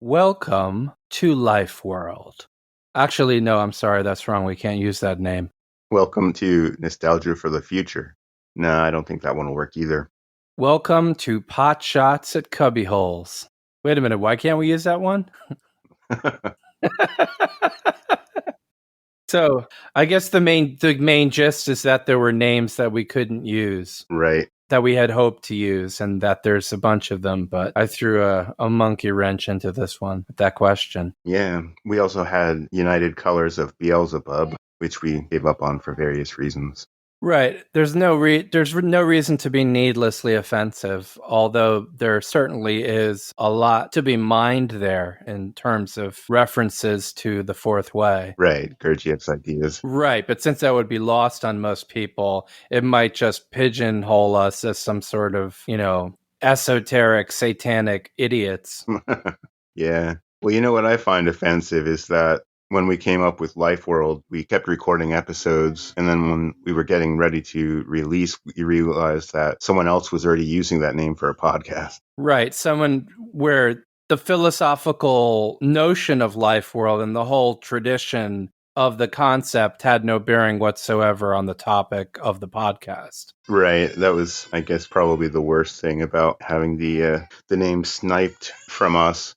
Welcome to Life World. Actually, no, I'm sorry, that's wrong. We can't use that name. Welcome to Nostalgia for the Future. No, I don't think that one will work either. Welcome to Pot Shots at Cubbyholes. Wait a minute, why can't we use that one? So, I guess the main gist is that there were names that we couldn't use. Right. That we had hoped to use, and that there's a bunch of them, but I threw a monkey wrench into this one with that question. Yeah. We also had United Colors of Beelzebub, which we gave up on for various reasons. Right. There's no reason to be needlessly offensive, although there certainly is a lot to be mined there in terms of references to the fourth way. Right. Gurdjieff's ideas. Right. But since that would be lost on most people, it might just pigeonhole us as some sort of, esoteric, satanic idiots. Yeah. Well, what I find offensive is that when we came up with Life World, we kept recording episodes, and then when we were getting ready to release, we realized that someone else was already using that name for a podcast. Right. Someone where the philosophical notion of Life World and the whole tradition of the concept had no bearing whatsoever on the topic of the podcast. Right. That was, I guess, probably the worst thing about having the name sniped from us.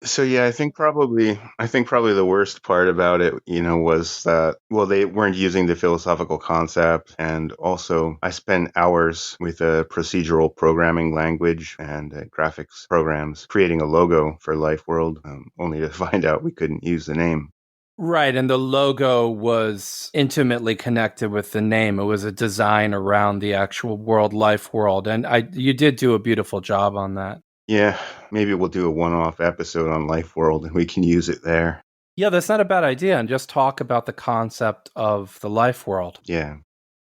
So yeah, I think probably the worst part about it, was that, well, they weren't using the philosophical concept, and also I spent hours with a procedural programming language and graphics programs creating a logo for Life World, only to find out we couldn't use the name. Right, and the logo was intimately connected with the name. It was a design around the actual world, Life World, and you did do a beautiful job on that. Yeah, maybe we'll do a one-off episode on Life World and we can use it there. Yeah, that's not a bad idea, and just talk about the concept of the Life World. Yeah.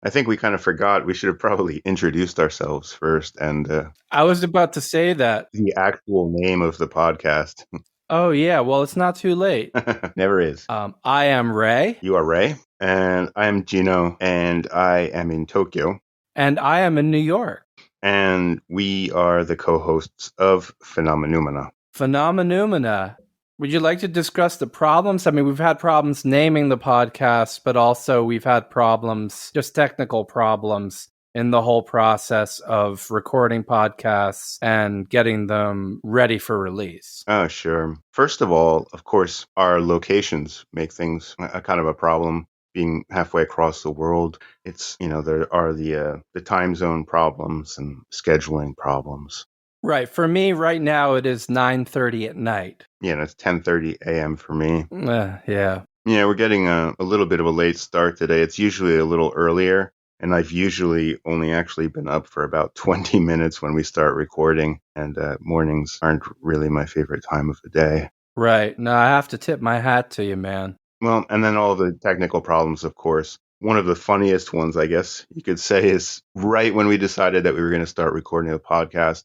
I think we kind of forgot. We should have probably introduced ourselves first, and I was about to say that. The actual name of the podcast. Oh, yeah. Well, it's not too late. Never is. I am Ray. You are Ray. And I am Gino. And I am in Tokyo. And I am in New York. And we are the co-hosts of Phenomenoumena. Phenomenoumena. Would you like to discuss the problems? I mean, we've had problems naming the podcast, but also we've had problems, just technical problems, in the whole process of recording podcasts and getting them ready for release. Oh, sure. First of all, of course, our locations make things a kind of a problem. Being halfway across the world, it's, there are the time zone problems and scheduling problems. Right. For me, right now, it is 9:30 at night. Yeah, it's 10:30 a.m. for me. Yeah. Yeah, we're getting a little bit of a late start today. It's usually a little earlier. And I've usually only actually been up for about 20 minutes when we start recording. And mornings aren't really my favorite time of the day. Right. No, I have to tip my hat to you, man. Well, and then all the technical problems, of course. One of the funniest ones, I guess you could say, is right when we decided that we were going to start recording the podcast,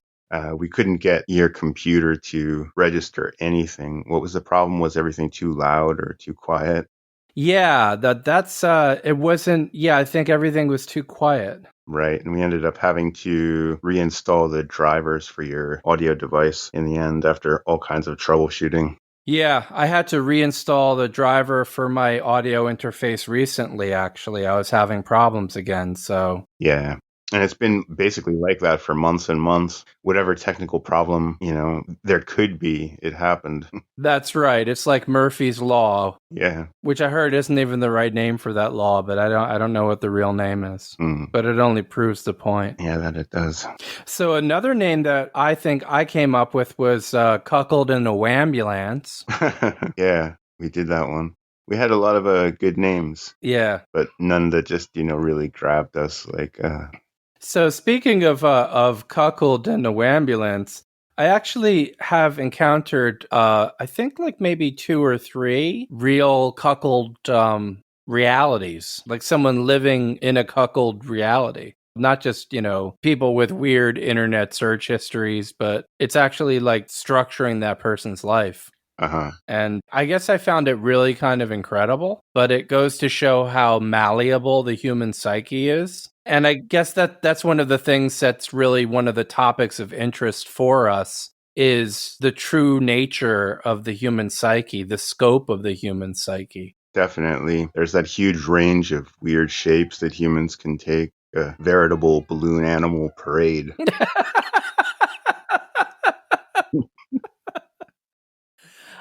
we couldn't get your computer to register anything. What was the problem? Was everything too loud or too quiet? Yeah, that's it wasn't. Yeah, I think everything was too quiet. Right, and we ended up having to reinstall the drivers for your audio device in the end after all kinds of troubleshooting. Yeah, I had to reinstall the driver for my audio interface recently, actually. I was having problems again, so... Yeah. And it's been basically like that for months and months. Whatever technical problem, there could be, it happened. That's right. It's like Murphy's Law. Yeah. Which I heard isn't even the right name for that law, but I don't know what the real name is. But it only proves the point. Yeah, that it does. So another name that I think I came up with was Cuckold in a Wambulance. Yeah, we did that one. We had a lot of good names. Yeah. But none that just, really grabbed us like... So speaking of cuckold and a wambulance, I actually have encountered, I think like maybe 2 or 3 real cuckold realities, like someone living in a cuckold reality. Not just, people with weird internet search histories, but it's actually like structuring that person's life. Uh-huh. And I guess I found it really kind of incredible, but it goes to show how malleable the human psyche is. And I guess that's one of the things that's really one of the topics of interest for us is the true nature of the human psyche, the scope of the human psyche. Definitely. There's that huge range of weird shapes that humans can take. A veritable balloon animal parade.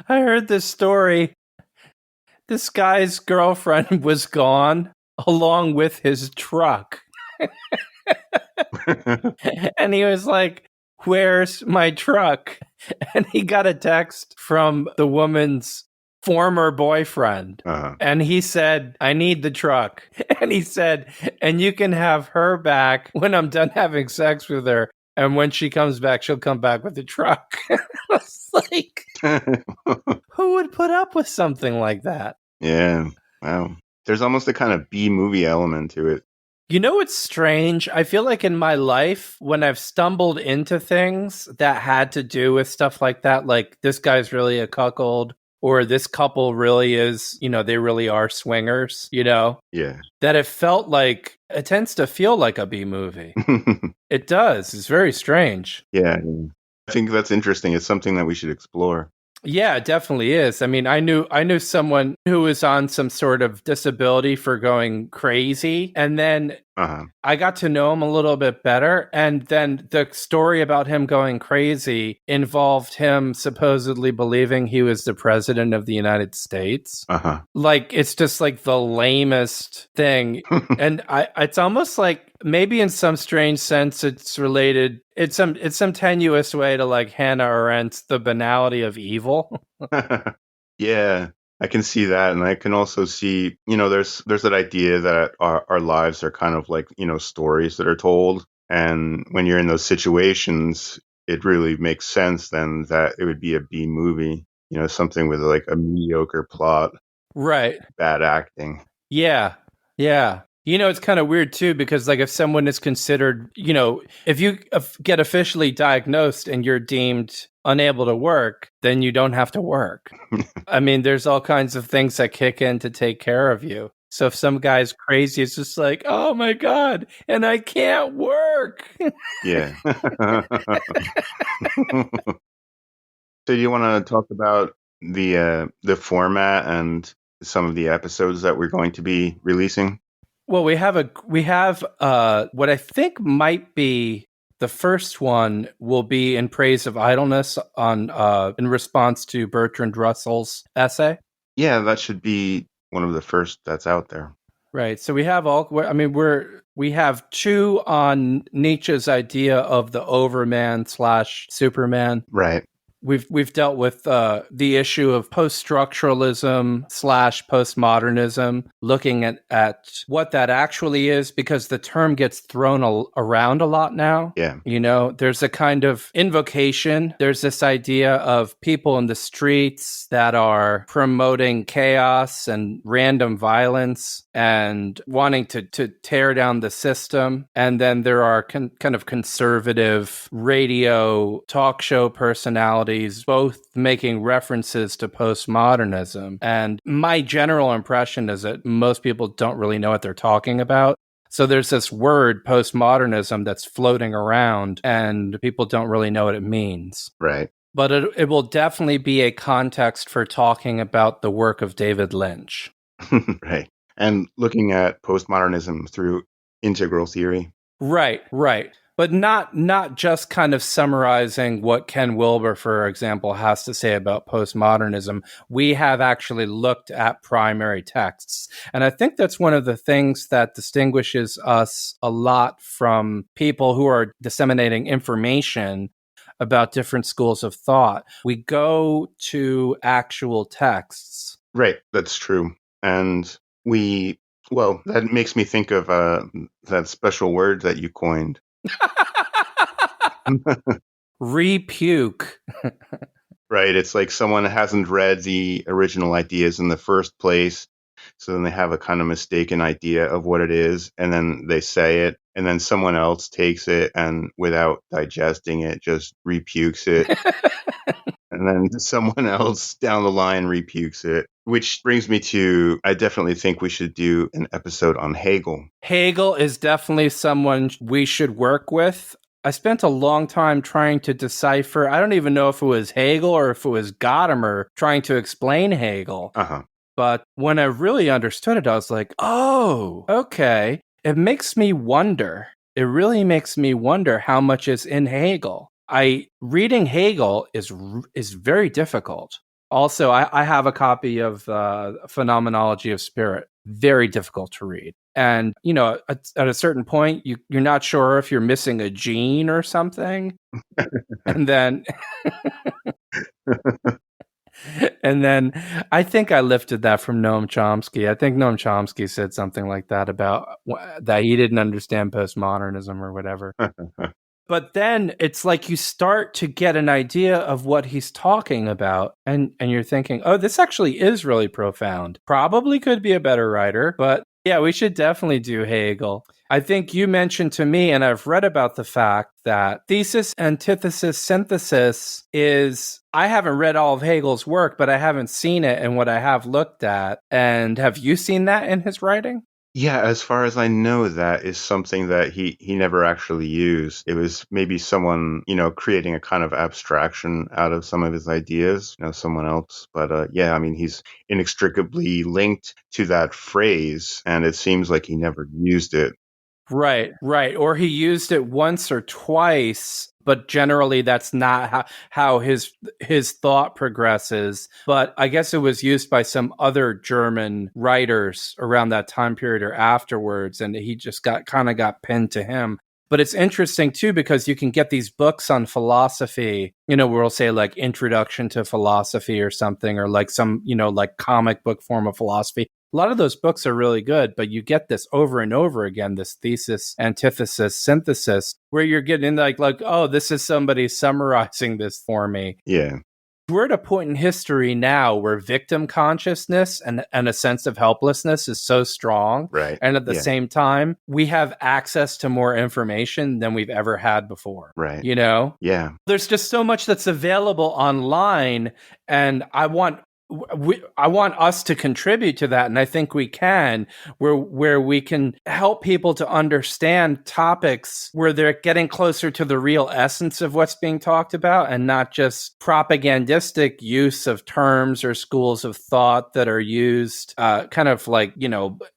I heard this story. This guy's girlfriend was gone along with his truck. And he was like, "Where's my truck?" And he got a text from the woman's former boyfriend. And he said, "I need the truck." And he said, "And you can have her back when I'm done having sex with her. And when she comes back, she'll come back with the truck." I was like, who would put up with something like that? Yeah. Wow. There's almost a kind of B-movie element to it. You know what's strange? I feel like in my life, when I've stumbled into things that had to do with stuff like that, like this guy's really a cuckold, or this couple really is, they really are swingers, Yeah. that it felt like, it tends to feel like a B movie. It does. It's very strange. Yeah. I think that's interesting. It's something that we should explore. Yeah, it definitely is. I mean, I knew someone who was on some sort of disability for going crazy, and then I got to know him a little bit better, and then the story about him going crazy involved him supposedly believing he was the president of the United States. Like, it's just like the lamest thing. And it's almost like maybe in some strange sense it's related. It's some tenuous way to like Hannah Arendt's The Banality of Evil. Yeah, I can see that, and I can also see, there's that idea that our lives are kind of like, stories that are told, and when you're in those situations, it really makes sense then that it would be a B movie, something with like a mediocre plot, right? Bad acting. Yeah, yeah. It's kind of weird too, because like if someone is considered, if you get officially diagnosed and you're deemed unable to work, then you don't have to work. I mean, there's all kinds of things that kick in to take care of you. So if some guy's crazy, it's just like, oh my God, and I can't work. Yeah. So do you want to talk about the format and some of the episodes that we're going to be releasing? Well, we have what I think might be the first one will be in praise of idleness on in response to Bertrand Russell's essay. Yeah, that should be one of the first that's out there. Right. So we have we have two on Nietzsche's idea of the Overman / Superman. Right. We've dealt with the issue of post-structuralism / postmodernism, looking at what that actually is, because the term gets thrown around a lot now. Yeah. There's a kind of invocation. There's this idea of people in the streets that are promoting chaos and random violence and wanting to tear down the system. And then there are kind of conservative radio talk show personalities, both making references to postmodernism. And my general impression is that most people don't really know what they're talking about. So there's this word postmodernism that's floating around and people don't really know what it means. Right. But it will definitely be a context for talking about the work of David Lynch. Right. And looking at postmodernism through integral theory. Right. But not just kind of summarizing what Ken Wilber, for example, has to say about postmodernism. We have actually looked at primary texts. And I think that's one of the things that distinguishes us a lot from people who are disseminating information about different schools of thought. We go to actual texts. Right. That's true. And that makes me think of that special word that you coined. Repuke. Right. It's like someone hasn't read the original ideas in the first place. So then they have a kind of mistaken idea of what it is. And then they say it. And then someone else takes it and without digesting it, just rebukes it. And then someone else down the line rebukes it. Which brings me to, I definitely think we should do an episode on Hegel. Hegel is definitely someone we should work with. I spent a long time trying to decipher. I don't even know if it was Hegel or if it was Gadamer trying to explain Hegel. Uh-huh. But when I really understood it, I was like, oh, okay. It makes me wonder. It really makes me wonder how much is in Hegel. Reading Hegel is very difficult. Also, I have a copy of Phenomenology of Spirit. Very difficult to read. And, at a certain point, you're not sure if you're missing a gene or something. And then and then I think I lifted that from Noam Chomsky. I think Noam Chomsky said something like that about that he didn't understand postmodernism or whatever. But then it's like you start to get an idea of what he's talking about, and you're thinking, oh, this actually is really profound. Probably could be a better writer, but yeah, we should definitely do Hegel. I think you mentioned to me, and I've read about the fact that thesis, antithesis, synthesis is, I haven't read all of Hegel's work, but I haven't seen it in what I have looked at. And have you seen that in his writing? Yeah, as far as I know, that is something that he never actually used. It was maybe someone, creating a kind of abstraction out of some of his ideas, someone else. But yeah, I mean, he's inextricably linked to that phrase, and it seems like he never used it. Right, right. Or he used it once or twice, but generally that's not how his thought progresses. But I guess it was used by some other German writers around that time period or afterwards, and he just got pinned to him. But it's interesting too, because you can get these books on philosophy, where we'll say like Introduction to Philosophy or something, or like some, like comic book form of philosophy. A lot of those books are really good, but you get this over and over again, this thesis, antithesis, synthesis, where you're getting like, oh, this is somebody summarizing this for me. Yeah. We're at a point in history now where victim consciousness and a sense of helplessness is so strong. Right. And at the same time, we have access to more information than we've ever had before. Right. Yeah. There's just so much that's available online, and I want us to contribute to that, and I think we can, where we can help people to understand topics where they're getting closer to the real essence of what's being talked about, and not just propagandistic use of terms or schools of thought that are used kind of like,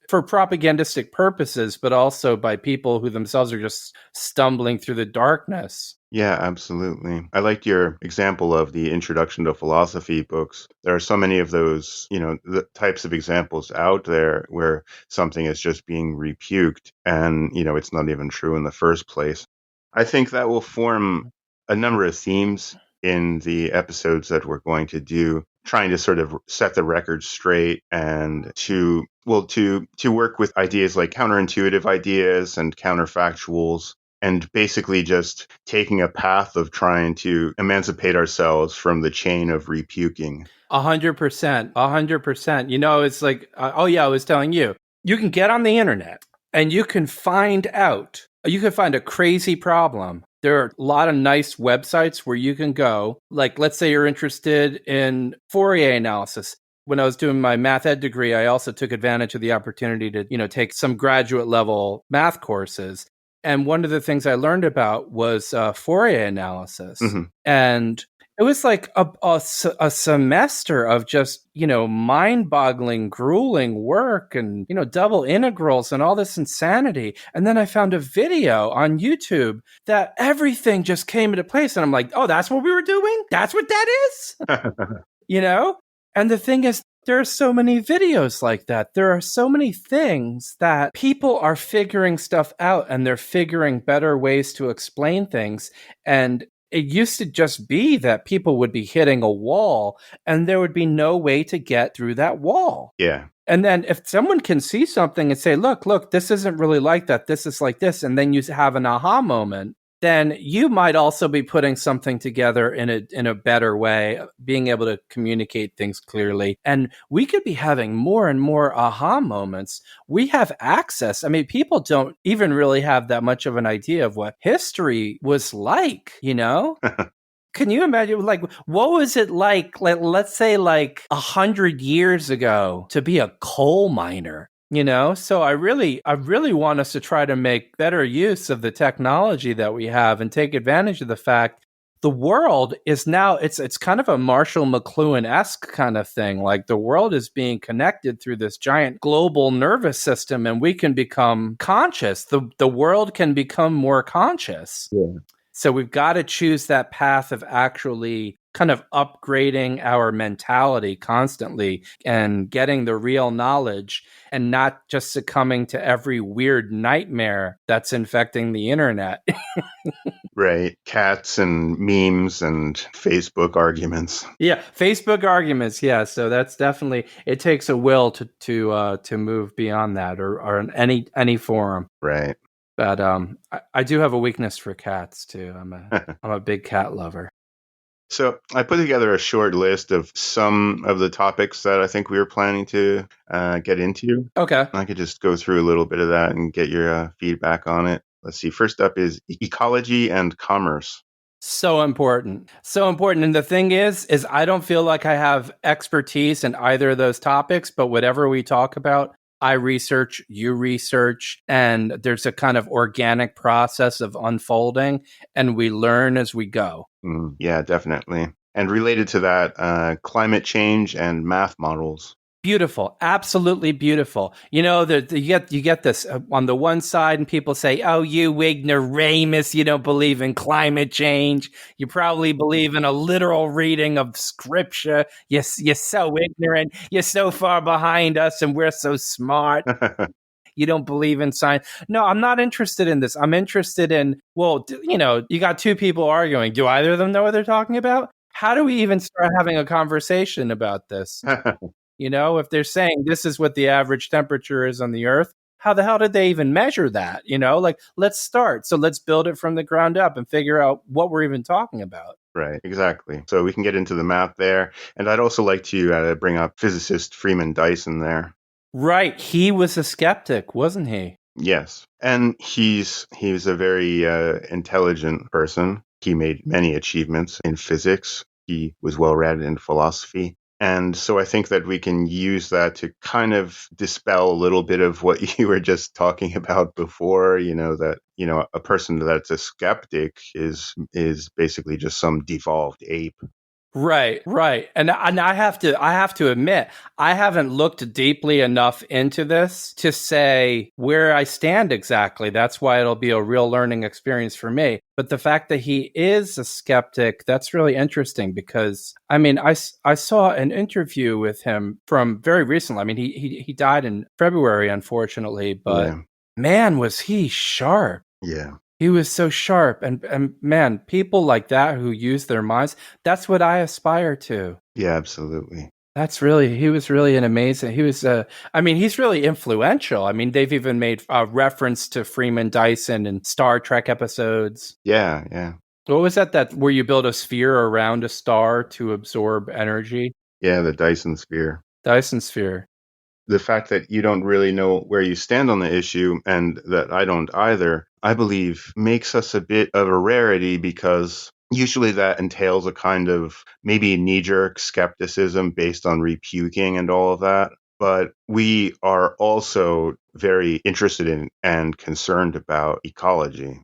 for propagandistic purposes, but also by people who themselves are just stumbling through the darkness. Yeah, absolutely. I liked your example of the Introduction to Philosophy books. There are so many of those, the types of examples out there where something is just being rebuked and, it's not even true in the first place. I think that will form a number of themes in the episodes that we're going to do, trying to sort of set the record straight and to work with ideas like counterintuitive ideas and counterfactuals, and basically just taking a path of trying to emancipate ourselves from the chain of repuking. 100%. 100%. It's like, oh yeah, I was telling you, you can get on the internet and you can find a crazy problem. There are a lot of nice websites where you can go. Like, let's say you're interested in Fourier analysis. When I was doing my math ed degree, I also took advantage of the opportunity to, take some graduate level math courses. And one of the things I learned about was Fourier analysis. Mm-hmm. And it was like a semester of just, mind-boggling, grueling work and, double integrals and all this insanity. And then I found a video on YouTube that everything just came into place. And I'm like, oh, that's what we were doing? That's what that is? And the thing is, there are so many videos like that. There are so many things that people are figuring stuff out, and they're figuring better ways to explain things. And it used to just be that people would be hitting a wall and there would be no way to get through that wall. Yeah. And then if someone can see something and say, look, this isn't really like that. This is like this. And then you have an aha moment. Then you might also be putting something together in a better way, being able to communicate things clearly. And we could be having more and more aha moments. We have access. I mean, people don't even really have that much of an idea of what history was like, Can you imagine, like, what was it like, let's say like 100 years ago to be a coal miner? So I really want us to try to make better use of the technology that we have and take advantage of the fact the world is now it's kind of a Marshall McLuhan-esque kind of thing. Like the world is being connected through this giant global nervous system, and we can become conscious. The world can become more conscious. Yeah. So we've got to choose that path of actually kind of upgrading our mentality constantly and getting the real knowledge and not just succumbing to every weird nightmare that's infecting the internet. Right. Cats and memes and Facebook arguments. Yeah, Facebook arguments. Yeah, so that's definitely it takes a will to move beyond that or in any forum. Right. But I do have a weakness for cats too. I'm a big cat lover. So I put together a short list of some of the topics that I think we were planning to get into. Okay. I could just go through a little bit of that and get your feedback on it. Let's see. First up is ecology and commerce. So important. So important. And the thing is I don't feel like I have expertise in either of those topics, but whatever we talk about, I research, you research, and there's a kind of organic process of unfolding, and we learn as we go. Yeah, definitely. And related to that, climate change and math models. Beautiful, absolutely beautiful. You get this on the one side, and people say, "Oh, you ignoramus! You don't believe in climate change. You probably believe in a literal reading of scripture. You're so ignorant. You're so far behind us, and we're so smart. You don't believe in science." No, I'm not interested in this. I'm interested in, well, you got two people arguing. Do either of them know what they're talking about? How do we even start having a conversation about this? If they're saying this is what the average temperature is on the earth, how the hell did they even measure that? Let's start. So let's build it from the ground up and figure out what we're even talking about. Right, exactly. So we can get into the math there. And I'd also like to bring up physicist Freeman Dyson there. Right. He was a skeptic, wasn't he? Yes. And he was a very intelligent person. He made many achievements in physics. He was well read in philosophy. And so I think that we can use that to kind of dispel a little bit of what you were just talking about before, that, a person that's a skeptic is basically just some devolved ape. Right, right. And I have to admit, I haven't looked deeply enough into this to say where I stand exactly. That's why it'll be a real learning experience for me. But the fact that he is a skeptic, that's really interesting because, I saw an interview with him from very recently. He died in February, unfortunately, but man, was he sharp. Yeah. He was so sharp, and man, people like that who use their minds, that's what I aspire to. Yeah, absolutely. He was really an amazing, he's really influential. They've even made a reference to Freeman Dyson in Star Trek episodes. Yeah, yeah. What was that where you build a sphere around a star to absorb energy? Yeah, the Dyson sphere. Dyson sphere. The fact that you don't really know where you stand on the issue and that I don't either, I believe makes us a bit of a rarity because usually that entails a kind of maybe knee-jerk skepticism based on repuking and all of that. But we are also very interested in and concerned about ecology.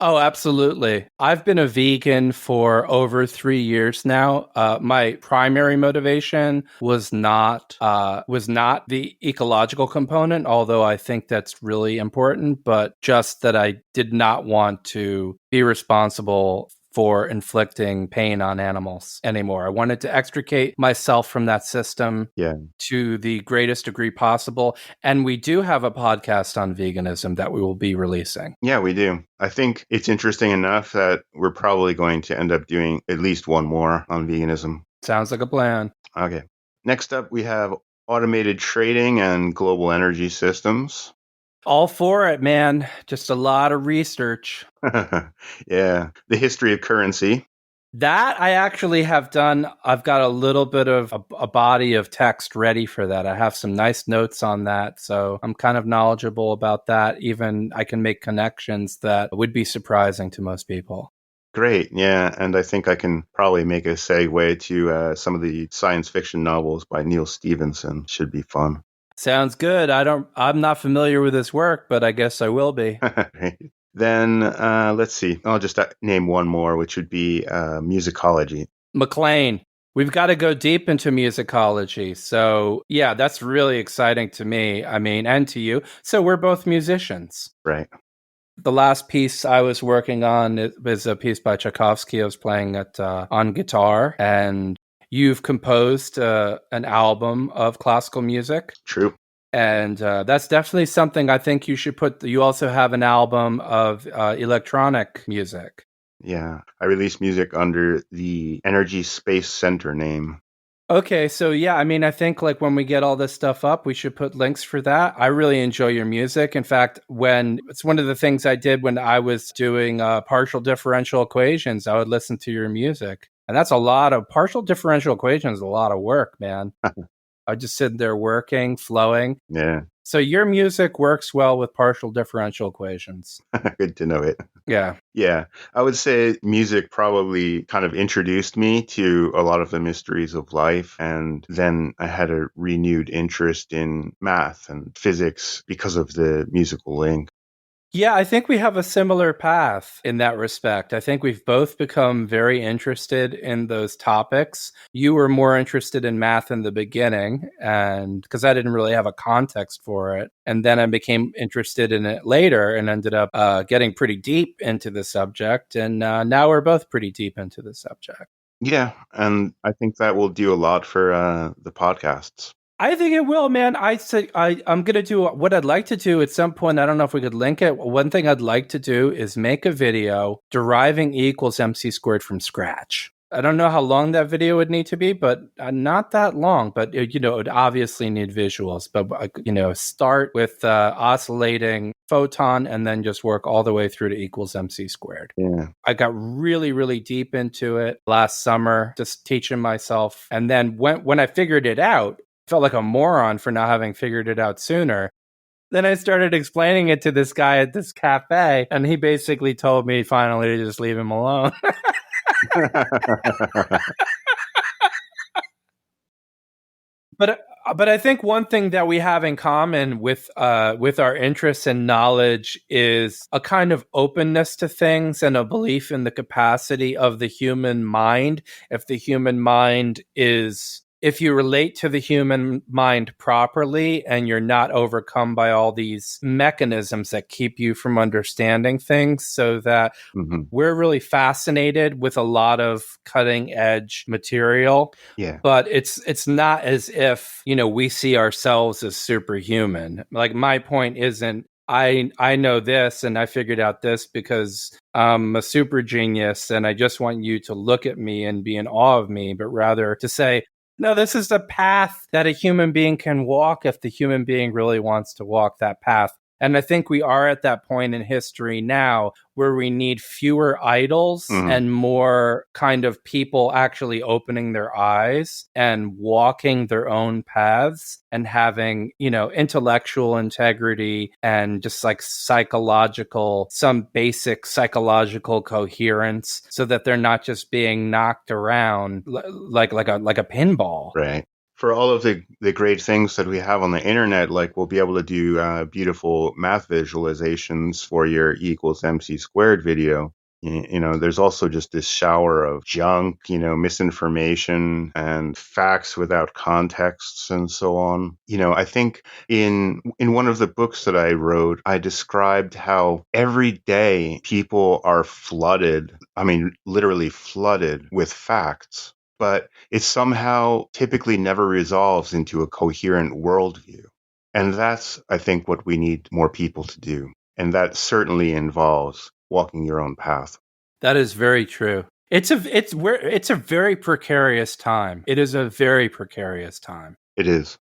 Oh, absolutely. I've been a vegan for over 3 years now. My primary motivation was not the ecological component, although I think that's really important, but just that I did not want to be responsible for inflicting pain on animals anymore. I wanted to extricate myself from that system to the greatest degree possible. And we do have a podcast on veganism that we will be releasing. Yeah, we do. I think it's interesting enough that we're probably going to end up doing at least one more on veganism. Sounds like a plan. Okay. Next up, we have automated trading and global energy systems. All for it, man. Just a lot of research. Yeah. The history of currency. That I actually have done. I've got a little bit of a body of text ready for that. I have some nice notes on that. So I'm kind of knowledgeable about that. Even I can make connections that would be surprising to most people. Great. Yeah. And I think I can probably make a segue to some of the science fiction novels by Neil Stephenson. Should be fun. Sounds good. I'm not familiar with his work, but I guess I will be. Then let's see. I'll just name one more, which would be musicology. McLean, we've got to go deep into musicology. So, yeah, that's really exciting to me. I mean, and to you. So, we're both musicians. Right. The last piece I was working on was a piece by Tchaikovsky. I was playing it on guitar, and you've composed an album of classical music. True. And that's definitely something I think you should put. You also have an album of electronic music. Yeah. I release music under the Energy Space Center name. Okay, so yeah, I mean, I think like when we get all this stuff up, we should put links for that. I really enjoy your music. In fact, when it's one of the things I did when I was doing partial differential equations, I would listen to your music. And that's a lot of partial differential equations, a lot of work, man. I just sit there working, flowing. Yeah. So your music works well with partial differential equations. Good to know it. Yeah. Yeah. I would say music probably kind of introduced me to a lot of the mysteries of life. And then I had a renewed interest in math and physics because of the musical link. Yeah, I think we have a similar path in that respect. I think we've both become very interested in those topics. You were more interested in math in the beginning, and because I didn't really have a context for it. And then I became interested in it later and ended up getting pretty deep into the subject. And now we're both pretty deep into the subject. Yeah. And I think that will do a lot for the podcasts. I think it will, man. I'm gonna do what I'd like to do at some point. I don't know if we could link it. One thing I'd like to do is make a video deriving E equals MC squared from scratch. I don't know how long that video would need to be, but not that long. But it would obviously need visuals. But start with oscillating photon and then just work all the way through to equals MC squared. Yeah. I got really, really deep into it last summer, just teaching myself. And then when I figured it out, felt like a moron for not having figured it out sooner. Then I started explaining it to this guy at this cafe, and he basically told me finally to just leave him alone. But I think one thing that we have in common with our interests and knowledge is a kind of openness to things and a belief in the capacity of the human mind. If you relate to the human mind properly and you're not overcome by all these mechanisms that keep you from understanding things, so that we're really fascinated with a lot of cutting edge material. Yeah. But it's not as if, we see ourselves as superhuman. Like my point isn't I know this and I figured out this because I'm a super genius and I just want you to look at me and be in awe of me, but rather to say, no, this is the path that a human being can walk if the human being really wants to walk that path. And I think we are at that point in history now where we need fewer idols and more kind of people actually opening their eyes and walking their own paths and having, intellectual integrity and just like some basic psychological coherence so that they're not just being knocked around like a pinball. Right. For all of the great things that we have on the internet, like we'll be able to do beautiful math visualizations for your E equals MC squared video. There's also just this shower of junk, misinformation and facts without contexts and so on. I think in one of the books that I wrote, I described how every day people are flooded, literally flooded with facts. But it somehow typically never resolves into a coherent worldview. And that's, I think, what we need more people to do. And that certainly involves walking your own path. That is very true. It's a very precarious time. It is a very precarious time. It is.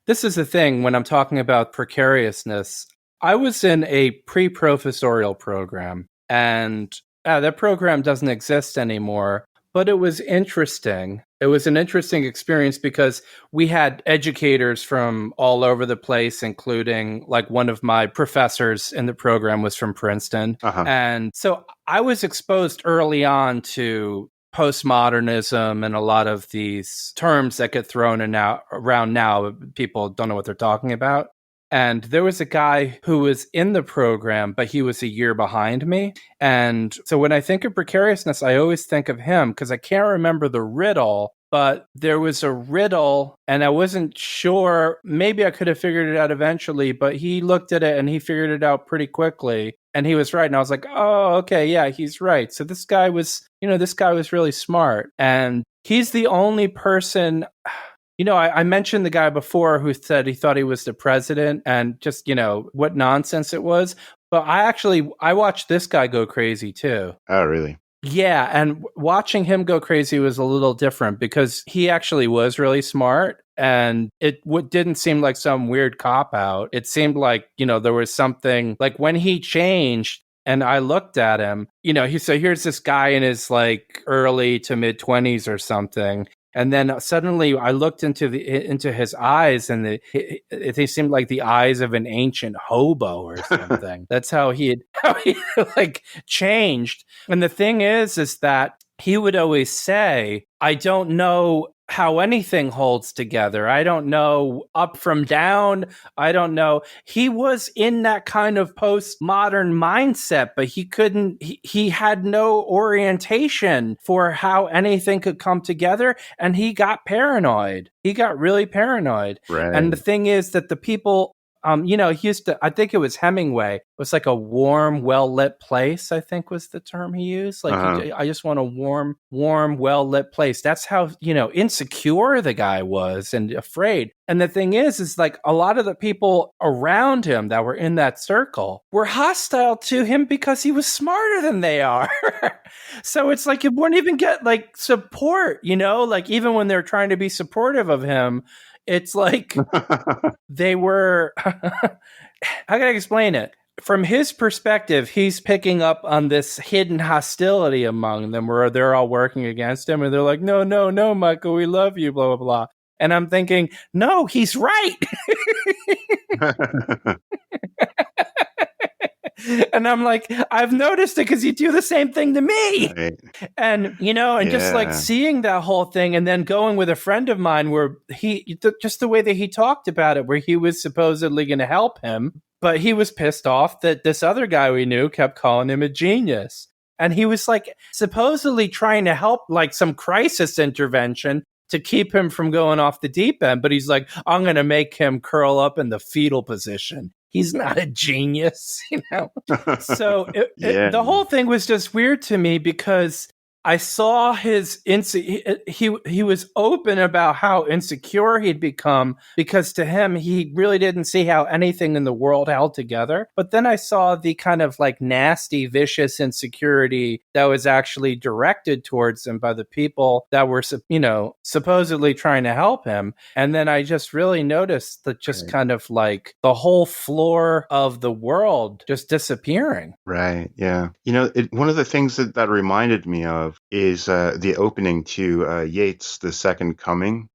This is the thing when I'm talking about precariousness. I was in a pre-professorial program, and that program doesn't exist anymore. But it was interesting. It was an interesting experience because we had educators from all over the place, including like one of my professors in the program was from Princeton. And so I was exposed early on to postmodernism and a lot of these terms that get thrown in now, around now. People don't know what they're talking about. And there was a guy who was in the program, but he was a year behind me. And so when I think of precariousness, I always think of him because I can't remember the riddle, but there was a riddle and I wasn't sure. Maybe I could have figured it out eventually, but he looked at it and he figured it out pretty quickly. And he was right. And I was like, oh, okay, yeah, he's right. So this guy was really smart. And he's the only person. I mentioned the guy before who said he thought he was the president and just, what nonsense it was. But I watched this guy go crazy too. Oh, really? Yeah. And watching him go crazy was a little different because he actually was really smart. And it didn't seem like some weird cop out. It seemed like, there was something like when he changed. And I looked at him, so here's this guy in his like early to mid 20s or something. And then suddenly I looked into his eyes, and they seemed like the eyes of an ancient hobo or something. That's how he like changed. And the thing is that he would always say, "I don't know how anything holds together. I don't know up from down. I don't know." He was in that kind of postmodern mindset, but he had no orientation for how anything could come together. And he got paranoid. He got really paranoid. Right. And the thing is that the people, he used to, I think it was Hemingway. It was like a warm, well-lit place, I think was the term he used. Like, I just want a warm, well-lit place. That's how, insecure the guy was and afraid. And the thing is like a lot of the people around him that were in that circle were hostile to him because he was smarter than they are. So it's like you wouldn't even get like support, like even when they're trying to be supportive of him, it's like they were, how can I explain it? From his perspective, he's picking up on this hidden hostility among them where they're all working against him and they're like, no, Michael, we love you, blah, blah, blah. And I'm thinking, no, he's right. And I'm like, I've noticed it because you do the same thing to me. Right. And, just like seeing that whole thing and then going with a friend of mine where just the way that he talked about it, where he was supposedly going to help him, but he was pissed off that this other guy we knew kept calling him a genius. And he was like supposedly trying to help like some crisis intervention to keep him from going off the deep end. But he's like, I'm going to make him curl up in the fetal position. He's not a genius, So the whole thing was just weird to me because I saw he was open about how insecure he'd become because to him, he really didn't see how anything in the world held together. But then I saw the kind of like nasty, vicious insecurity that was actually directed towards him by the people that were, supposedly trying to help him. And then I just really noticed that just kind of like the whole floor of the world just disappearing. Right. Yeah. One of the things that reminded me of is the opening to Yeats' The Second Coming.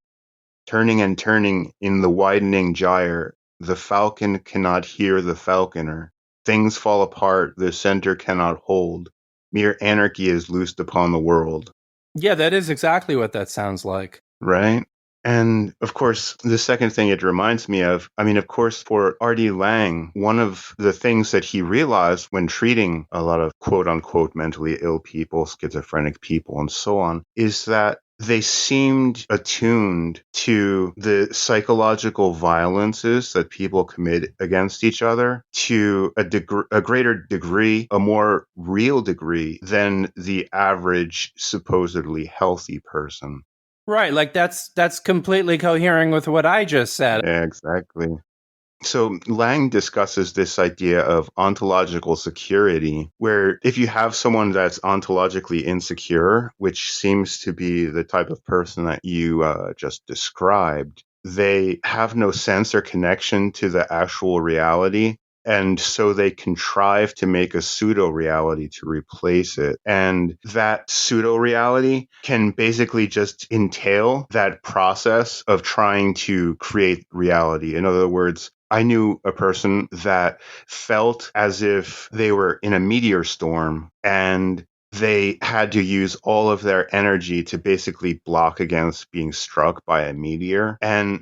Turning and turning in the widening gyre, the falcon cannot hear the falconer. Things fall apart, the center cannot hold. Mere anarchy is loosed upon the world. Yeah, that is exactly what that sounds like. Right. And of course, the second thing it reminds me of, of course, for R.D. Laing, one of the things that he realized when treating a lot of quote unquote mentally ill people, schizophrenic people, and so on, is that they seemed attuned to the psychological violences that people commit against each other to a greater degree, a more real degree than the average supposedly healthy person. Right, like that's completely coherent with what I just said. Yeah, exactly. So Laing discusses this idea of ontological security, where if you have someone that's ontologically insecure, which seems to be the type of person that you just described, they have no sense or connection to the actual reality. And so they contrive to make a pseudo-reality to replace it. And that pseudo-reality can basically just entail that process of trying to create reality. In other words, I knew a person that felt as if they were in a meteor storm and they had to use all of their energy to basically block against being struck by a meteor.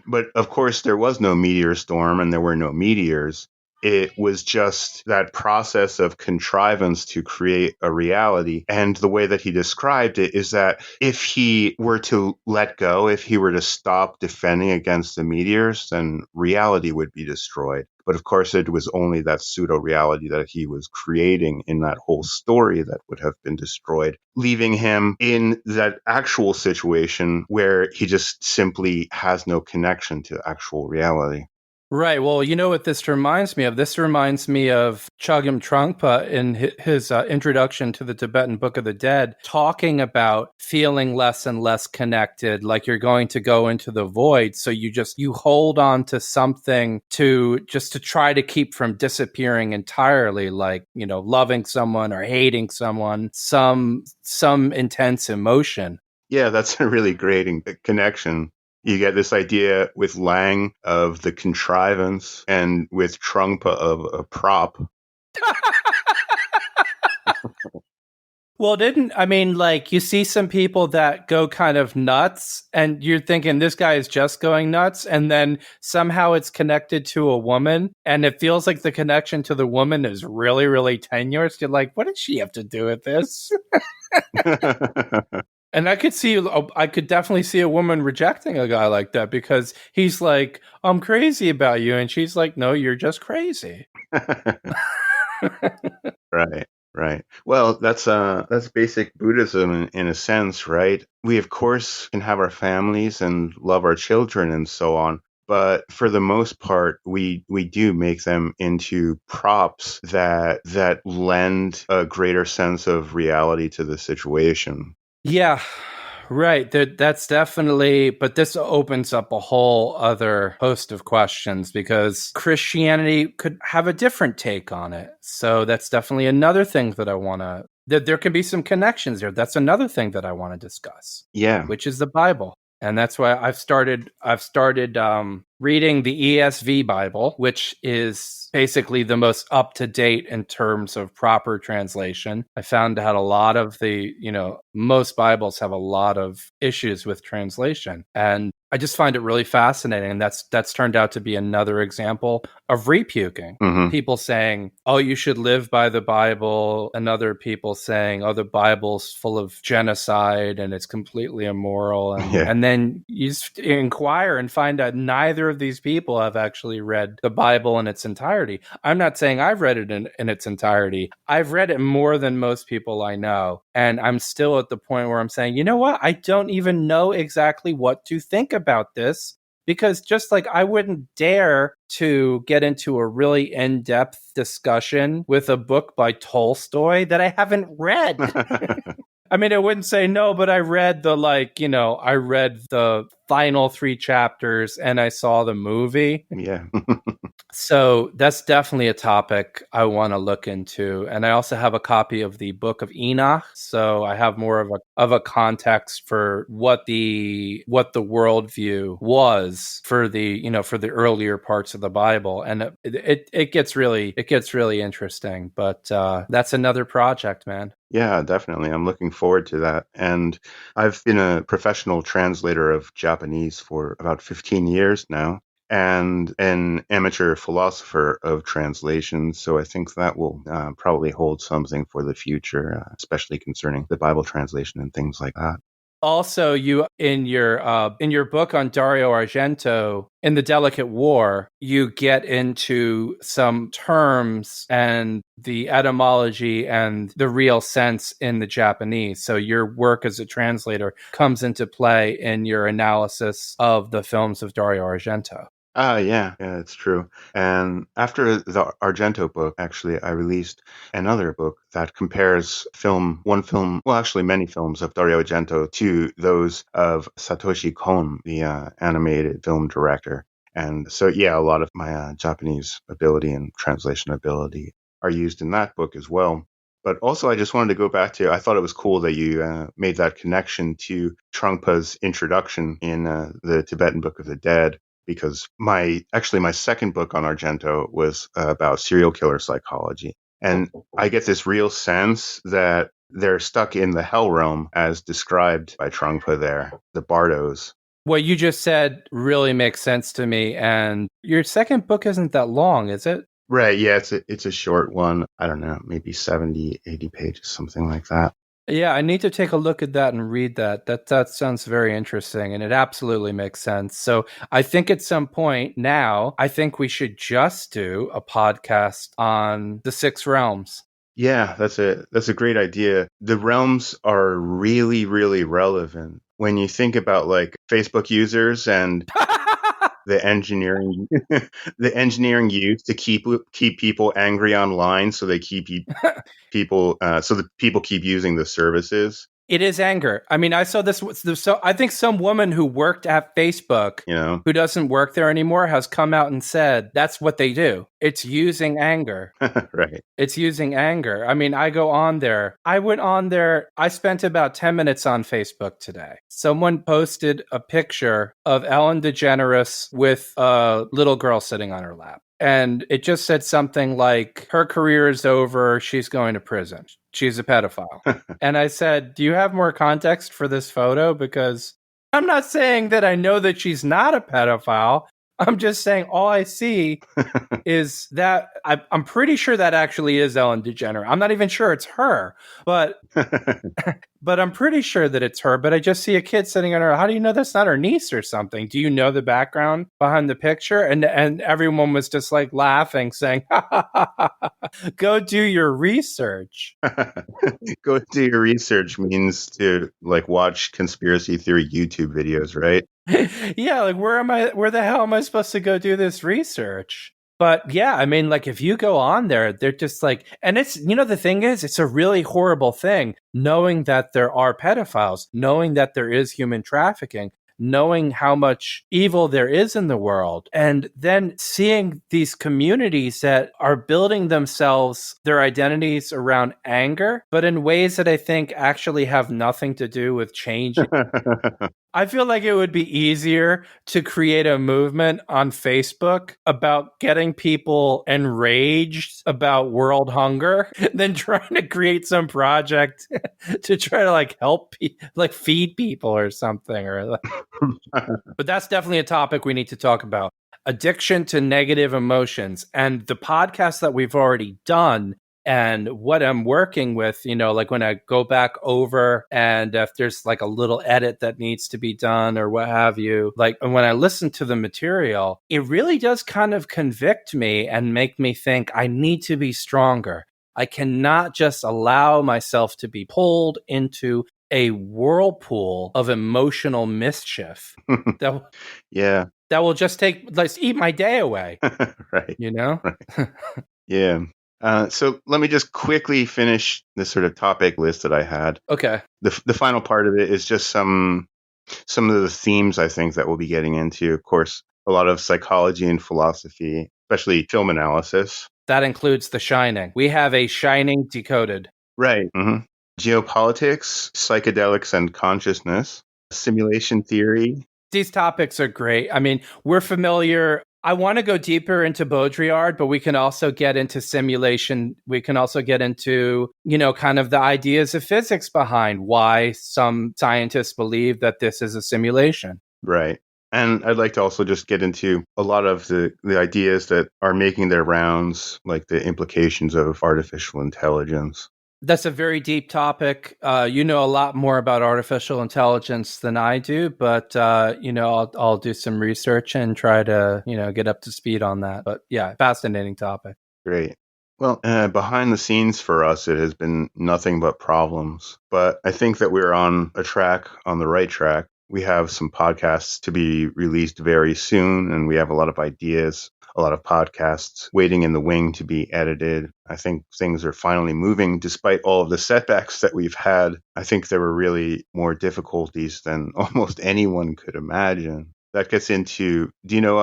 But of course, there was no meteor storm and there were no meteors. It was just that process of contrivance to create a reality. And the way that he described it is that if he were to let go, if he were to stop defending against the meteors, then reality would be destroyed. But of course, it was only that pseudo reality that he was creating in that whole story that would have been destroyed, leaving him in that actual situation where he just simply has no connection to actual reality. Right. Well, you know what this reminds me of? This reminds me of Chogyam Trungpa in his introduction to the Tibetan Book of the Dead, talking about feeling less and less connected, like you're going to go into the void. So you hold on to something to try to keep from disappearing entirely, like, loving someone or hating someone, some intense emotion. Yeah, that's a really great connection. You get this idea with Lang of the contrivance and with Trungpa of a prop. Well, you see some people that go kind of nuts and you're thinking this guy is just going nuts. And then somehow it's connected to a woman and it feels like the connection to the woman is really, really tenuous. You're like, what did she have to do with this? And I could definitely see a woman rejecting a guy like that because he's like, I'm crazy about you. And she's like, no, you're just crazy. Right, right. Well, that's basic Buddhism in a sense, right? We of course can have our families and love our children and so on, but for the most part, we do make them into props that lend a greater sense of reality to the situation. Yeah, right. That's definitely, but this opens up a whole other host of questions because Christianity could have a different take on it. So that's definitely another thing that I want to, there can be some connections there. That's another thing that I want to discuss. Yeah. Which is the Bible. And that's why I've started reading the ESV Bible, which is basically the most up to date in terms of proper translation. I found out a lot of most Bibles have a lot of issues with translation. And I just find it really fascinating. And that's turned out to be another example of repuking. Mm-hmm. People saying, oh, you should live by the Bible, and other people saying, oh, the Bible's full of genocide and it's completely immoral. And then you inquire and find out neither of these people have actually read the Bible in its entirety. I'm not saying I've read it in its entirety. I've read it more than most people I know. And I'm still at the point where I'm saying, you know what? I don't even know exactly what to think about this. Because just like I wouldn't dare to get into a really in-depth discussion with a book by Tolstoy that I haven't read. I mean, I wouldn't say no, but I read I read the final 3 chapters and I saw the movie. Yeah. So that's definitely a topic I want to look into. And I also have a copy of the Book of Enoch. So I have more of a context for what the worldview was for the earlier parts of the Bible. And it gets really interesting. But that's another project, man. Yeah, definitely. I'm looking forward to that. And I've been a professional translator of Japanese for about 15 years now, and an amateur philosopher of translation. So I think that will probably hold something for the future, especially concerning the Bible translation and things like that. Also, you in your book on Dario Argento, in The Delicate War, you get into some terms and the etymology and the real sense in the Japanese. So your work as a translator comes into play in your analysis of the films of Dario Argento. Yeah, it's true. And after the Argento book, actually, I released another book that compares many films of Dario Argento to those of Satoshi Kon, the animated film director. And so, yeah, a lot of my Japanese ability and translation ability are used in that book as well. But also, I just wanted to go back to, I thought it was cool that you made that connection to Trungpa's introduction in the Tibetan Book of the Dead, because my second book on Argento was about serial killer psychology. And I get this real sense that they're stuck in the hell realm as described by Trungpa there, the Bardos. What you just said really makes sense to me. And your second book isn't that long, is it? Right, yeah, it's a short one. I don't know, maybe 70, 80 pages, something like that. Yeah, I need to take a look at that and read that. That sounds very interesting, and it absolutely makes sense. So I think at some point now, I think we should just do a podcast on the six realms. Yeah, that's a great idea. The realms are really, really relevant when you think about like Facebook users and the engineering the engineering used to keep people angry online, so they keep people so that people keep using the services. It is anger. I mean, I saw this. So I think some woman who worked at Facebook, You know, who doesn't work there anymore, has come out and said that's what they do. It's using anger. right. It's using anger. I mean, I go on there. I went on there. I spent about 10 minutes on Facebook today. Someone posted a picture of Ellen DeGeneres with a little girl sitting on her lap. And it just said something like, her career is over. She's going to prison. She's a pedophile. And I said, do you have more context for this photo? Because I'm not saying that I know that she's not a pedophile. I'm just saying all I see is that I'm pretty sure that actually is Ellen DeGeneres. I'm not even sure it's her, but I'm pretty sure that it's her. But I just see a kid sitting on her. How do you know that's not her niece or something? Do you know the background behind the picture? And everyone was just like laughing, saying, "Go do your research." Go do your research means to like watch conspiracy theory YouTube videos, right? Yeah, like where the hell am I supposed to go do this research? But yeah, I mean, like if you go on there, they're just like, and it's, the thing is, it's a really horrible thing knowing that there are pedophiles, knowing that there is human trafficking, knowing how much evil there is in the world, and then seeing these communities that are building themselves, their identities around anger, but in ways that I think actually have nothing to do with change. I feel like it would be easier to create a movement on Facebook about getting people enraged about world hunger than trying to create some project to try to like help like feed people or something but that's definitely a topic we need to talk about. Addiction to negative emotions, and the podcast that we've already done and what I'm working with, like when I go back over and if there's like a little edit that needs to be done or what have you, like when I listen to the material, it really does kind of convict me and make me think I need to be stronger. I cannot just allow myself to be pulled into a whirlpool of emotional mischief that Yeah. that will just let's eat my day away, Right. Right. Right. Yeah. So let me just quickly finish this sort of topic list that I had. Okay. The final part of it is just some of the themes I think that we'll be getting into. Of course, a lot of psychology and philosophy, especially film analysis. That includes The Shining. We have a Shining decoded. Right. Mm-hmm. Geopolitics, psychedelics and consciousness, simulation theory. These topics are great. I mean, we're familiar. I want to go deeper into Baudrillard, but we can also get into simulation. We can also get into, kind of the ideas of physics behind why some scientists believe that this is a simulation. Right. And I'd like to also just get into a lot of the ideas that are making their rounds, like the implications of artificial intelligence. That's a very deep topic. You know a lot more about artificial intelligence than I do, but I'll do some research and try to get up to speed on that. But yeah, fascinating topic. Great. Well, behind the scenes for us, it has been nothing but problems. But I think that we're on the right track. We have some podcasts to be released very soon, and we have a lot of ideas, a lot of podcasts waiting in the wing to be edited. I think things are finally moving despite all of the setbacks that we've had. I think there were really more difficulties than almost anyone could imagine. That gets into, do you know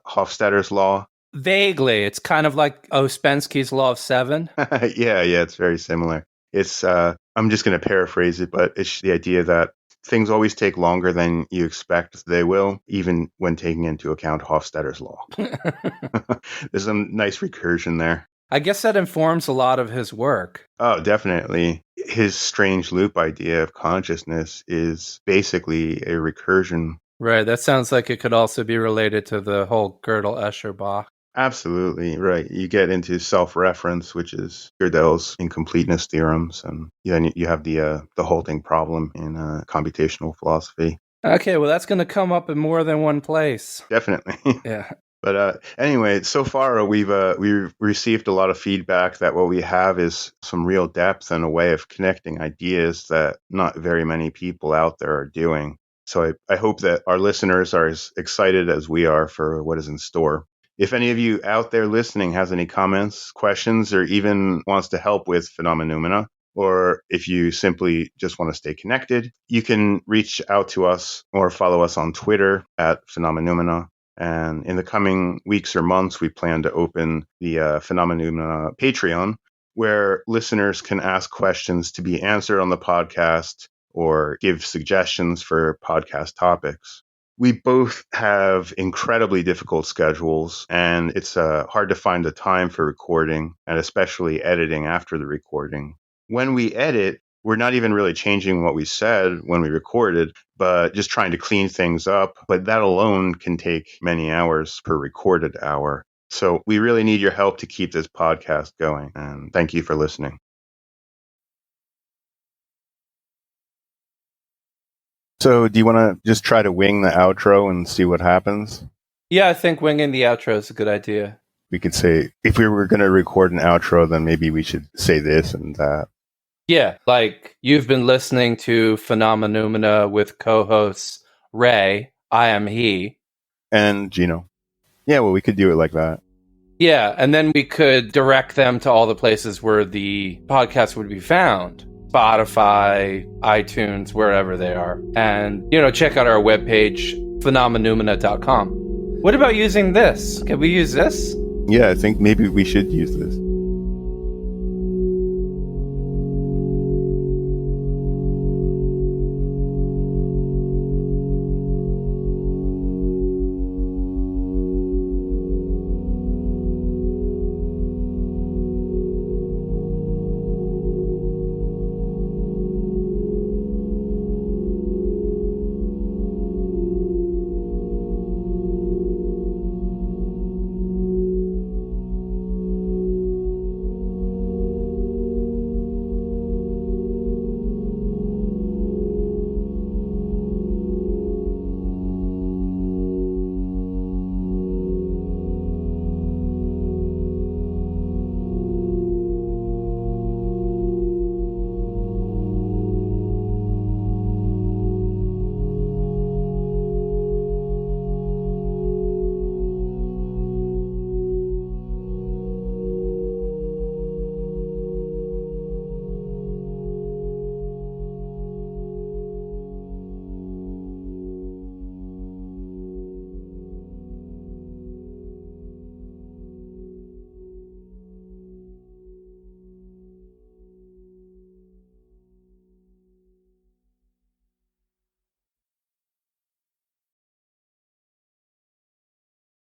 Hofstadter's law? Vaguely. It's kind of like Ouspensky's Law of Seven. Yeah, it's very similar. It's I'm just going to paraphrase it, but it's the idea that things always take longer than you expect they will, even when taking into account Hofstadter's law. There's some nice recursion there. I guess that informs a lot of his work. Oh, definitely. his strange loop idea of consciousness is basically a recursion. Right. That sounds like it could also be related to the whole Gödel-Escher-Bach. Absolutely, right. You get into self-reference, which is Gödel's incompleteness theorems, and then you have the halting problem in computational philosophy. Okay, well, that's going to come up in more than one place. Definitely. Yeah. But anyway, so far we've received a lot of feedback that what we have is some real depth and a way of connecting ideas that not very many people out there are doing. So I hope that our listeners are as excited as we are for what is in store. If any of you out there listening has any comments, questions, or even wants to help with Phenomenoumena, or if you simply just want to stay connected, you can reach out to us or follow us on Twitter at Phenomenoumena. And in the coming weeks or months, we plan to open the Phenomenoumena Patreon, where listeners can ask questions to be answered on the podcast or give suggestions for podcast topics. We both have incredibly difficult schedules, and it's hard to find the time for recording and especially editing after the recording. When we edit, we're not even really changing what we said when we recorded, but just trying to clean things up. But that alone can take many hours per recorded hour. So we really need your help to keep this podcast going. And thank you for listening. So do you want to just try to wing the outro and see what happens? Yeah, I think winging the outro is a good idea. We could say, if we were going to record an outro, then maybe we should say this and that. Yeah, like you've been listening to Phenomenoumena with co-hosts Ray, I am he. And Gino. Yeah, well, we could do it like that. Yeah, and then we could direct them to all the places where the podcast would be found. Spotify, iTunes, wherever they are. And, check out our webpage, Phenomenoumena.com. What about using this? Can we use this? Yeah, I think maybe we should use this.